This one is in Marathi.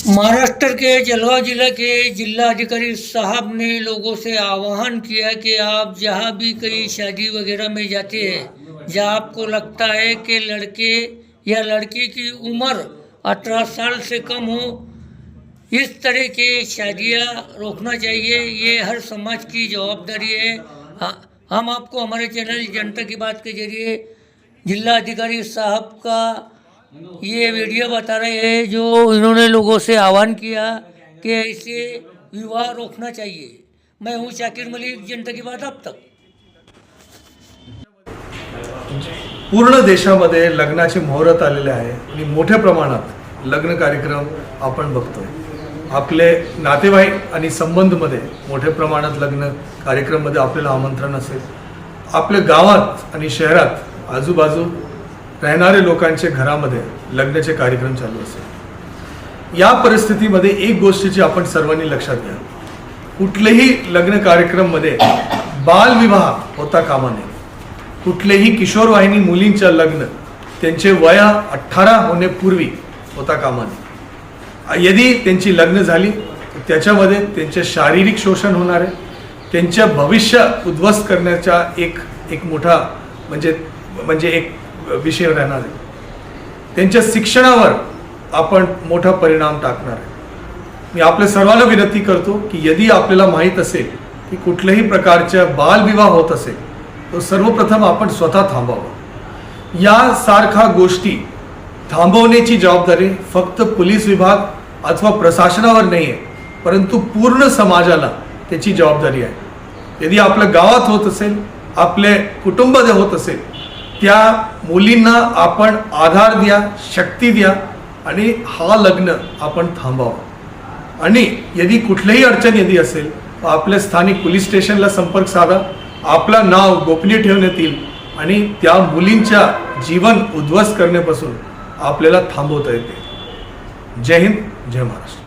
महाराष्ट्र के जलवा जिला के जिला अधिकारी साहब ने लोगों से आह्वान किया कि आप जहां भी कहीं शादी वगैरह में जाते हैं, जहां आपको लगता है कि लड़के या लड़की की उम्र 18 साल से कम हो, इस तरह के शादियां रोकना चाहिए। ये हर समाज की जवाबदारी है। हम आपको हमारे चैनल जनता की बात के जरिए जिला अधिकारी साहब का ये वीडियो बता रहे हैं, जो इन्होंने लोगों से आह्वान किया कि ऐसे विवाह रोकना चाहिए। मैं हूँ शाकिर मलिक, जनता की बात अब तक। पूर्ण देशामध्ये लग्नाचे मुहूर्त आलेले आहे आणि मोठ्या प्रमाणात लग्न कार्यक्रम आपण बघतोय। आपले नातेवाईक आणि संबंधमध्ये मोठ्या प्रमाणात लग्न कार्यक्रममध्ये आपल्याला आमंत्रण असेल। आपल्या गावात आणि शहरात आजूबाजू राहणारे लोकांचे घरामध्ये लग्नाचे कार्यक्रम चालू असेल। या परिस्थितीमध्ये एक गोष्टीची आपण सर्वांनी लक्षात घ्या, कुठलेही लग्न कार्यक्रममध्ये बालविवाह होता कामा नये। कुठलेही किशोरवयीन मुलींचे लग्न त्यांचे वय 18 होण्यापूर्वी होता कामा नये। यदि त्यांची लग्न झाली तर त्याच्यामध्ये त्यांचे शारीरिक शोषण होणार आहे, त्यांचे भविष्य उद्ध्वस्त करण्याचा एक मोठा म्हणजे एक विषय राहणार आहे। त्यांच्या शिक्षणावर आपण मोठा परिणाम टाकणार आहे। मी आपल्या सर्वांना विनंती करतो की यदि आपल्याला माहित असेल की कुठल्याही प्रकारचा बालविवाह होत असेल तर सर्वप्रथम आपण स्वतः थांबावं। या सारख्या गोष्टी थांबवण्याची जबाबदारी फक्त पोलीस विभाग अथवा प्रशासनावर नाही आहे, परंतु पूर्ण समाजाला त्याची जबाबदारी आहे। यदि आपल्या गावात होत असेल, आपले कुटुंबात होत असेल, त्या मुलींना आपण आधार द्या, शक्ती द्या आणि हा लग्न आपण थांबवा। आणि यदि कुठलीही अडचण यदि असेल तर आपल्या स्थानिक पोलीस स्टेशनला संपर्क साधा, आपलं नाव गोपनीय ठेवण्यात येईल आणि त्या मुलींच्या जीवन उद्ध्वस्त करण्यापासून आपल्याला थांबवता येते। जय हिंद, जय महाराष्ट्र।